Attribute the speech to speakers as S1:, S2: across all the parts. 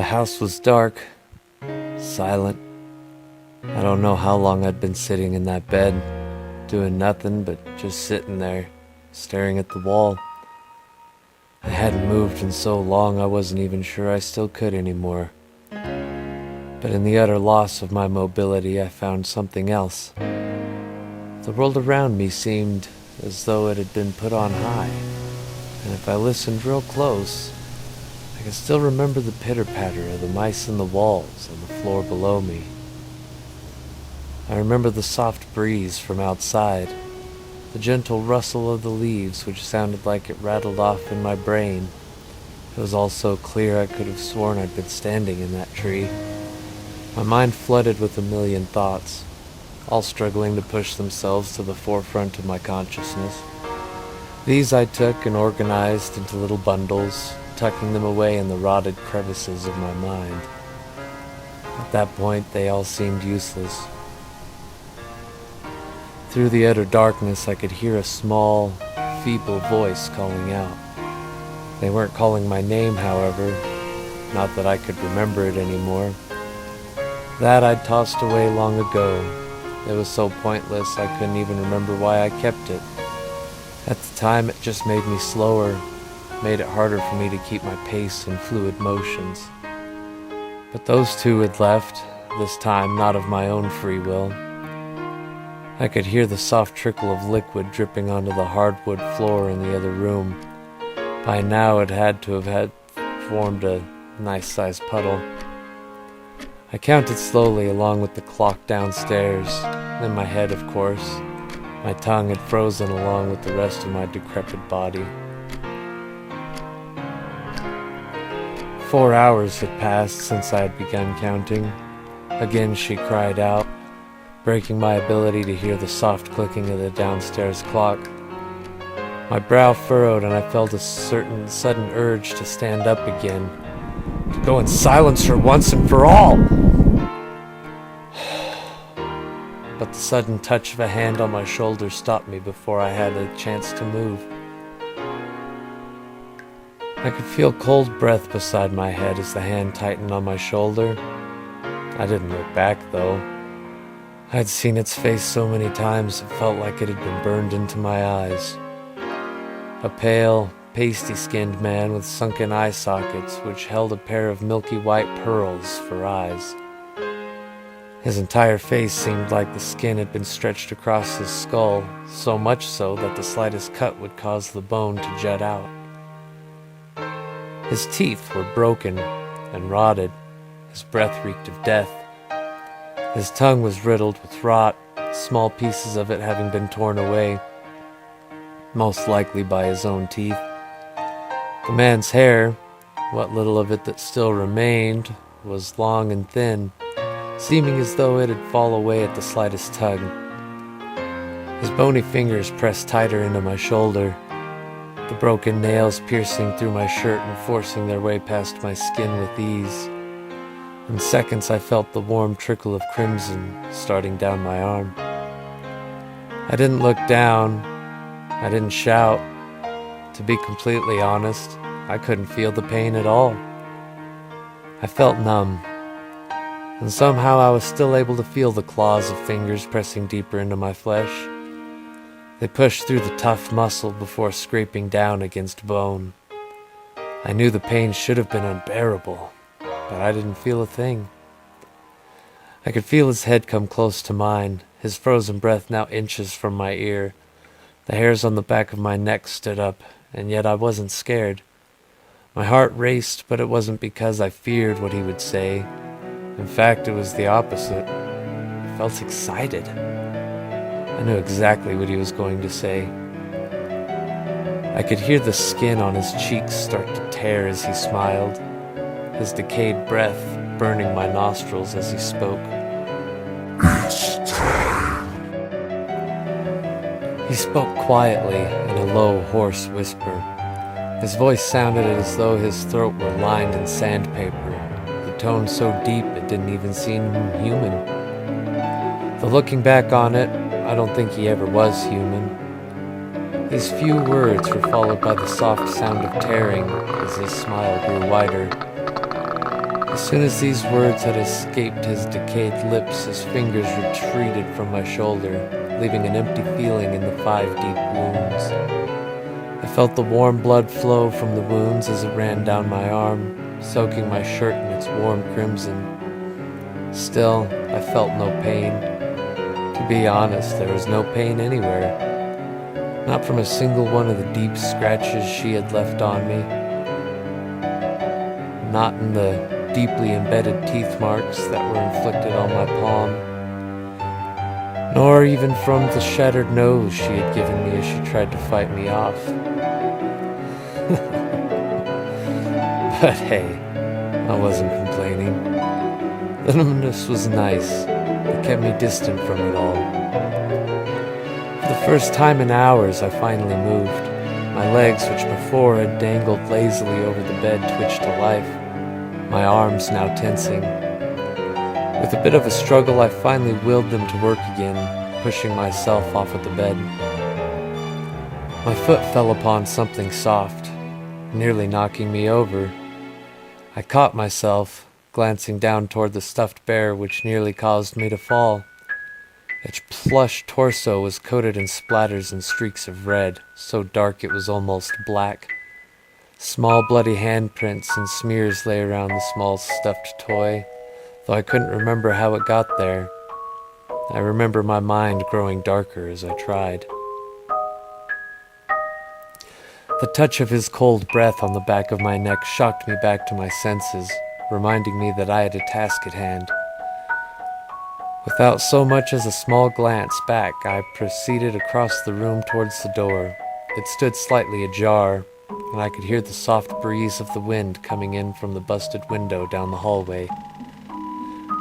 S1: house was dark, silent. I don't know how long I'd been sitting in that bed, doing nothing but just sitting there, staring at the wall. I hadn't moved in so long I wasn't even sure I still could anymore. But in the utter loss of my mobility, I found something else. The world around me seemed as though it had been put on high, and if I listened real close, I could still remember the pitter-patter of the mice in the walls and the floor below me. I remember the soft breeze from outside, the gentle rustle of the leaves which sounded like it rattled off in my brain. It was all so clear I could have sworn I'd been standing in that tree. My mind flooded with a million thoughts, all struggling to push themselves to the forefront of my consciousness. These I took and organized into little bundles, tucking them away in the rotted crevices of my mind. At that point, they all seemed useless. Through the utter darkness, I could hear a small, feeble voice calling out. They weren't calling my name, however, not that I could remember it anymore. That I'd tossed away long ago. It was so pointless I couldn't even remember why I kept it. At the time, it just made me slower, made it harder for me to keep my pace and fluid motions. But those two had left, this time not of my own free will. I could hear the soft trickle of liquid dripping onto the hardwood floor in the other room. By now it had to have formed a nice-sized puddle. I counted slowly along with the clock downstairs, in my head of course. My tongue had frozen along with the rest of my decrepit body. 4 hours had passed since I had begun counting. Again she cried out, breaking my ability to hear the soft clicking of the downstairs clock. My brow furrowed and I felt a certain sudden urge to stand up again, to go and silence her once and for all. But the sudden touch of a hand on my shoulder stopped me before I had a chance to move. I could feel cold breath beside my head as the hand tightened on my shoulder. I didn't look back, though. I'd seen its face so many times it felt like it had been burned into my eyes. A pale, pasty-skinned man with sunken eye sockets which held a pair of milky white pearls for eyes. His entire face seemed like the skin had been stretched across his skull, so much so that the slightest cut would cause the bone to jut out. His teeth were broken and rotted. His breath reeked of death. His tongue was riddled with rot, small pieces of it having been torn away, most likely by his own teeth. The man's hair, what little of it that still remained, was long and thin, seeming as though it'd fall away at the slightest tug. His bony fingers pressed tighter into my shoulder, the broken nails piercing through my shirt and forcing their way past my skin with ease. In seconds I felt the warm trickle of crimson starting down my arm. I didn't look down. I didn't shout. To be completely honest, I couldn't feel the pain at all. I felt numb. And somehow I was still able to feel the claws of fingers pressing deeper into my flesh. They pushed through the tough muscle before scraping down against bone. I knew the pain should have been unbearable, but I didn't feel a thing. I could feel his head come close to mine, his frozen breath now inches from my ear. The hairs on the back of my neck stood up, and yet I wasn't scared. My heart raced, but it wasn't because I feared what he would say. In fact, it was the opposite. I felt excited. I knew exactly what he was going to say. I could hear the skin on his cheeks start to tear as he smiled, his decayed breath burning my nostrils as he spoke.
S2: It's time.
S1: He spoke quietly in a low, hoarse whisper. His voice sounded as though his throat were lined in sandpaper, the tone so deep it didn't even seem human. Though looking back on it, I don't think he ever was human. These few words were followed by the soft sound of tearing as his smile grew wider. He As soon as these words had escaped his decayed lips, his fingers retreated from my shoulder, leaving an empty feeling in the 5 deep wounds. I felt the warm blood flow from the wounds as it ran down my arm, soaking my shirt in its warm crimson. Still, I felt no pain. To be honest, there was no pain anywhere. Not from a single one of the deep scratches she had left on me. Not in the deeply embedded teeth marks that were inflicted on my palm, nor even from the shattered nose she had given me as she tried to fight me off. But hey, I wasn't complaining. The numbness was nice. It kept me distant from it all. For the first time in hours, I finally moved. My legs, which before had dangled lazily over the bed, twitched to life, my arms now tensing. With a bit of a struggle, I finally willed them to work again, pushing myself off of the bed. My foot fell upon something soft, nearly knocking me over. I caught myself, glancing down toward the stuffed bear, which nearly caused me to fall. Its plush torso was coated in splatters and streaks of red, so dark it was almost black. Small bloody handprints and smears lay around the small stuffed toy, though I couldn't remember how it got there. I remember my mind growing darker as I tried. The touch of his cold breath on the back of my neck shocked me back to my senses, reminding me that I had a task at hand. Without so much as a small glance back, I proceeded across the room towards the door. It stood slightly ajar, and I could hear the soft breeze of the wind coming in from the busted window down the hallway.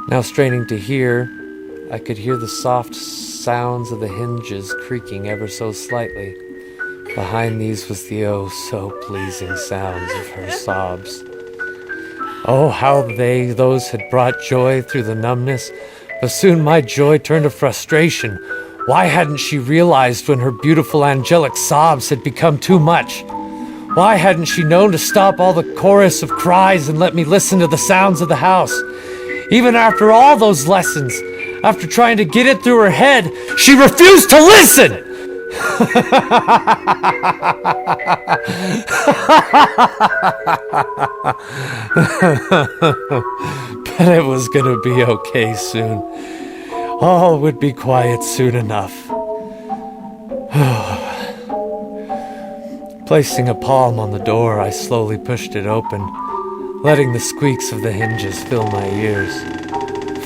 S1: Now straining to hear, I could hear the soft sounds of the hinges creaking ever so slightly. Behind these was the oh-so-pleasing sounds of her sobs. Oh, how those had brought joy through the numbness, but soon my joy turned to frustration. Why hadn't she realized when her beautiful angelic sobs had become too much? Why hadn't she known to stop all the chorus of cries and let me listen to the sounds of the house? Even after all those lessons, after trying to get it through her head, she refused to listen! But it was gonna be okay soon. All would be quiet soon enough. Placing a palm on the door, I slowly pushed it open, letting the squeaks of the hinges fill my ears.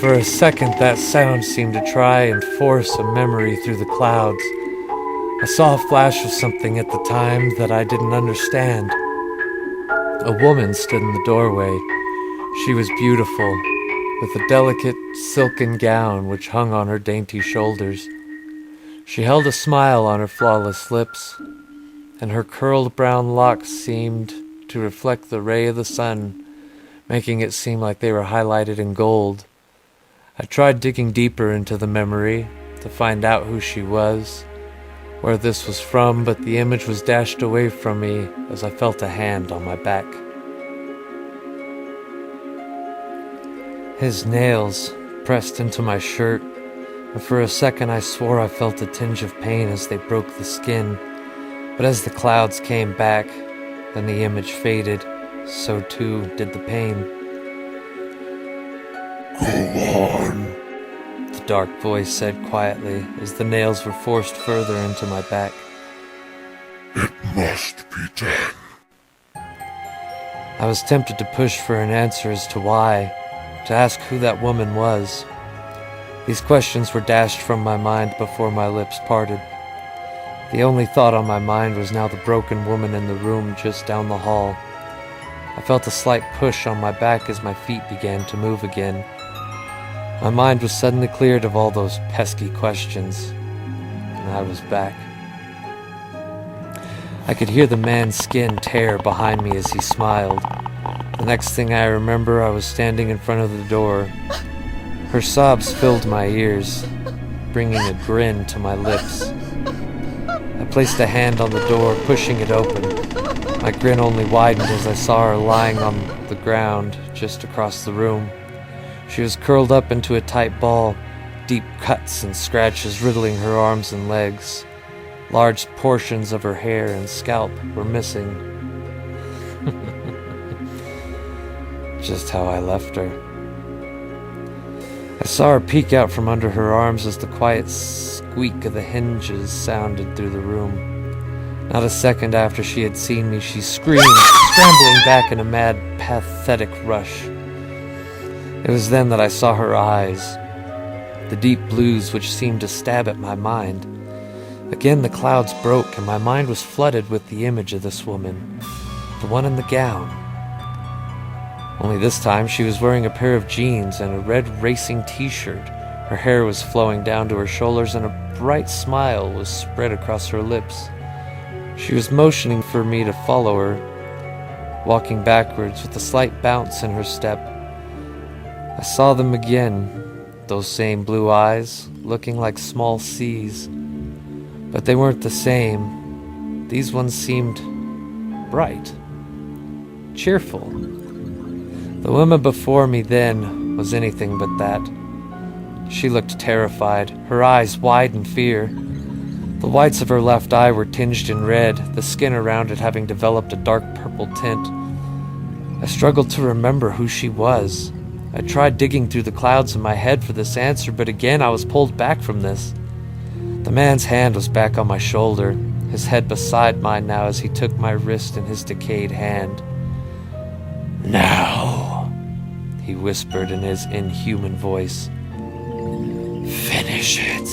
S1: For a second, that sound seemed to try and force a memory through the clouds. I saw a flash of something at the time that I didn't understand. A woman stood in the doorway. She was beautiful, with a delicate silken gown which hung on her dainty shoulders. She held a smile on her flawless lips, and her curled brown locks seemed to reflect the ray of the sun, making it seem like they were highlighted in gold. I tried digging deeper into the memory to find out who she was, where this was from, but the image was dashed away from me as I felt a hand on my back. His nails pressed into my shirt, and for a second I swore I felt a tinge of pain as they broke the skin. But as the clouds came back and the image faded, so too did the pain.
S2: Go on.
S1: The dark voice said quietly as the nails were forced further into my back.
S2: It must be done.
S1: I was tempted to push for an answer as to why, to ask who that woman was. These questions were dashed from my mind before my lips parted. The only thought on my mind was now the broken woman in the room just down the hall. I felt a slight push on my back as my feet began to move again. My mind was suddenly cleared of all those pesky questions, and I was back. I could hear the man's skin tear behind me as he smiled. The next thing I remember, I was standing in front of the door. Her sobs filled my ears, bringing a grin to my lips. I placed a hand on the door, pushing it open. My grin only widened as I saw her lying on the ground, just across the room. She was curled up into a tight ball, deep cuts and scratches riddling her arms and legs. Large portions of her hair and scalp were missing. Just how I left her. I saw her peek out from under her arms as the quiet squeak of the hinges sounded through the room. Not a second after she had seen me, she screamed, scrambling back in a mad, pathetic rush. It was then that I saw her eyes, the deep blues which seemed to stab at my mind. Again the clouds broke, and my mind was flooded with the image of this woman, the one in the gown. Only this time she was wearing a pair of jeans and a red racing t-shirt. Her hair was flowing down to her shoulders, and a bright smile was spread across her lips. She was motioning for me to follow her, walking backwards with a slight bounce in her step. I saw them again, those same blue eyes, looking like small seas. But they weren't the same. These ones seemed bright, cheerful. The woman before me then was anything but that. She looked terrified, her eyes wide in fear. The whites of her left eye were tinged in red, the skin around it having developed a dark purple tint. I struggled to remember who she was. I tried digging through the clouds in my head for this answer, but again I was pulled back from this. The man's hand was back on my shoulder, his head beside mine now as he took my wrist in his decayed hand. "Now," he whispered in his inhuman voice, "finish it."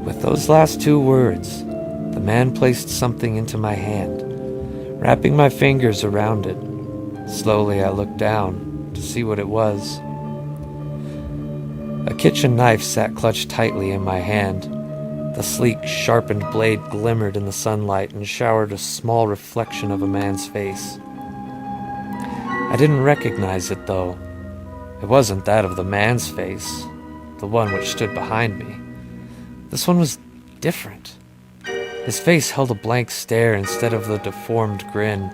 S1: With those last two words, the man placed something into my hand, wrapping my fingers around it. Slowly I looked down to see what it was. A kitchen knife sat clutched tightly in my hand. The sleek, sharpened blade glimmered in the sunlight and showered a small reflection of a man's face. I didn't recognize it, though. It wasn't that of the man's face, the one which stood behind me. This one was different. His face held a blank stare instead of the deformed grin.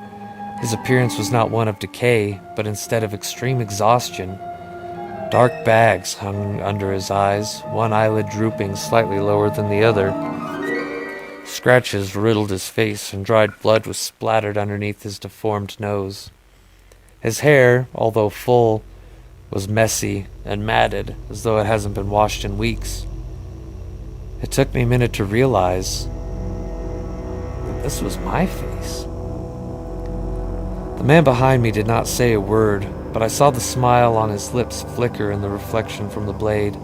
S1: His appearance was not one of decay, but instead of extreme exhaustion. Dark bags hung under his eyes, one eyelid drooping slightly lower than the other. Scratches riddled his face, and dried blood was splattered underneath his deformed nose. His hair, although full, was messy and matted, as though it hasn't been washed in weeks. It took me a minute to realize that this was my face. The man behind me did not say a word, but I saw the smile on his lips flicker in the reflection from the blade.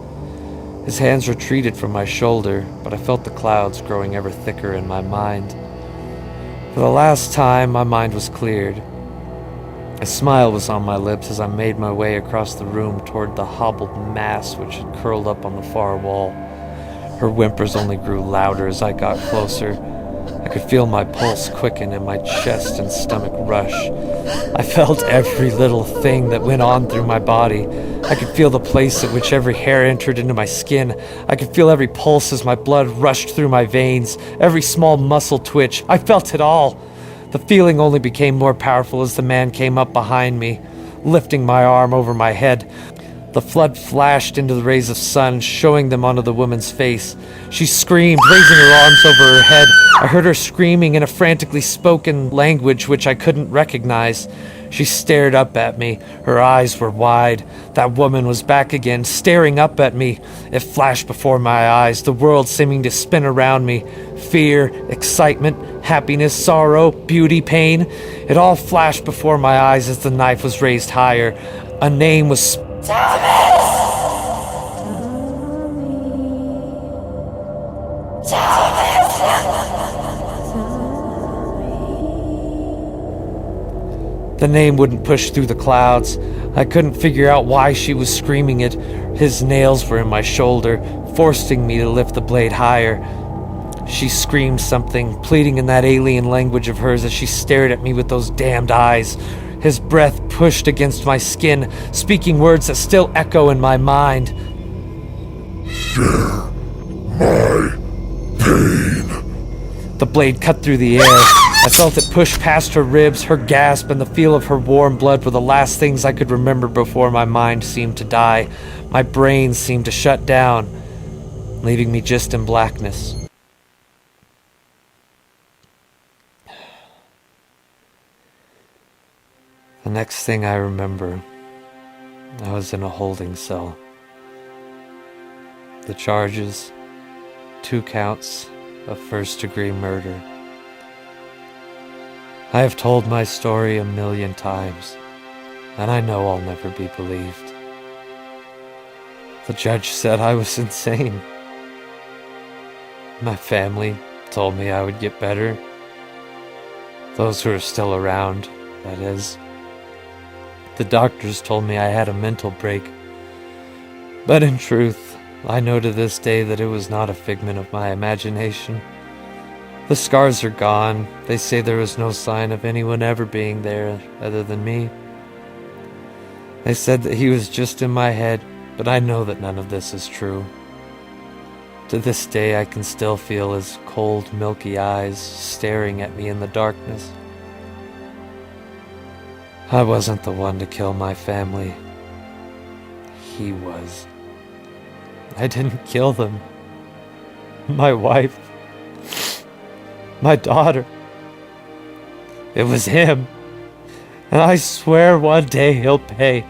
S1: His hands retreated from my shoulder, but I felt the clouds growing ever thicker in my mind. For the last time, my mind was cleared. A smile was on my lips as I made my way across the room toward the hobbled mass which had curled up on the far wall. Her whimpers only grew louder as I got closer. I could feel my pulse quicken and my chest and stomach rush. I felt every little thing that went on through my body. I could feel the place at which every hair entered into my skin. I could feel every pulse as my blood rushed through my veins, every small muscle twitch. I felt it all. The feeling only became more powerful as the man came up behind me, lifting my arm over my head. The flood flashed into the rays of sun, showing them onto the woman's face. She screamed, raising her arms over her head. I heard her screaming in a frantically spoken language which I couldn't recognize. She stared up at me. Her eyes were wide. That woman was back again, staring up at me. It flashed before my eyes, the world seeming to spin around me. Fear, excitement, happiness, sorrow, beauty, pain. It all flashed before my eyes as the knife was raised higher. A name was The name wouldn't push through the clouds. I couldn't figure out why she was screaming it. His nails were in my shoulder, forcing me to lift the blade higher. She screamed something, pleading in that alien language of hers as she stared at me with those damned eyes. His breath pushed against my skin, speaking words that still echo in my mind.
S2: Share my pain.
S1: The blade cut through the air. I felt it push past her ribs. Her gasp and the feel of her warm blood were the last things I could remember before my mind seemed to die. My brain seemed to shut down, leaving me just in blackness. The next thing I remember, I was in a holding cell. The charges, 2 counts of first-degree murder. I have told my story 1,000,000 times, and I know I'll never be believed. The judge said I was insane. My family told me I would get better. Those who are still around, that is. The doctors told me I had a mental break. But in truth, I know to this day that it was not a figment of my imagination. The scars are gone. They say there was no sign of anyone ever being there other than me. They said that he was just in my head, but I know that none of this is true. To this day, I can still feel his cold, milky eyes staring at me in the darkness. I wasn't the one to kill my family. He was. I didn't kill them. My wife. My daughter. It was him. And I swear one day he'll pay.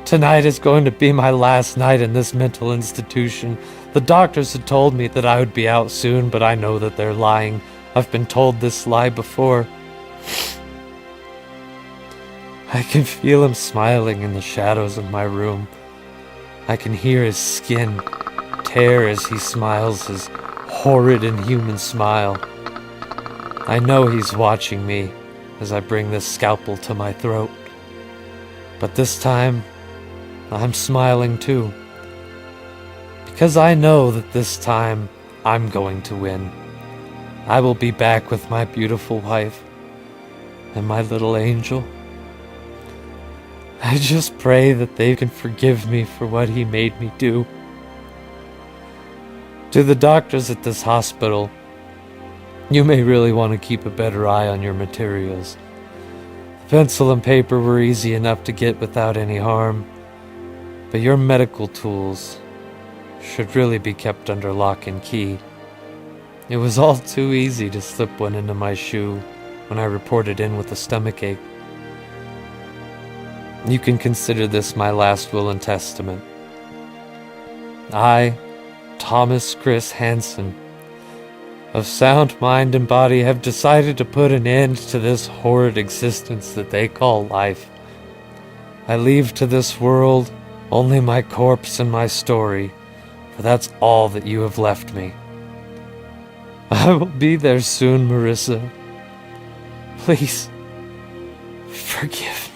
S1: Tonight is going to be my last night in this mental institution. The doctors had told me that I would be out soon, but I know that they're lying. I've been told this lie before. I can feel him smiling in the shadows of my room. I can hear his skin tear as he smiles his horrid, inhuman smile. I know he's watching me as I bring this scalpel to my throat. But this time, I'm smiling too. Because I know that this time, I'm going to win. I will be back with my beautiful wife and my little angel. I just pray that they can forgive me for what he made me do. To the doctors at this hospital, you may really want to keep a better eye on your materials. The pencil and paper were easy enough to get without any harm, but your medical tools should really be kept under lock and key. It was all too easy to slip one into my shoe when I reported in with a stomachache. You can consider this my last will and testament. I, Thomas Chris Hansen, of sound mind and body, have decided to put an end to this horrid existence that they call life. I leave to this world only my corpse and my story, for that's all that you have left me. I will be there soon, Marissa. Please, forgive me.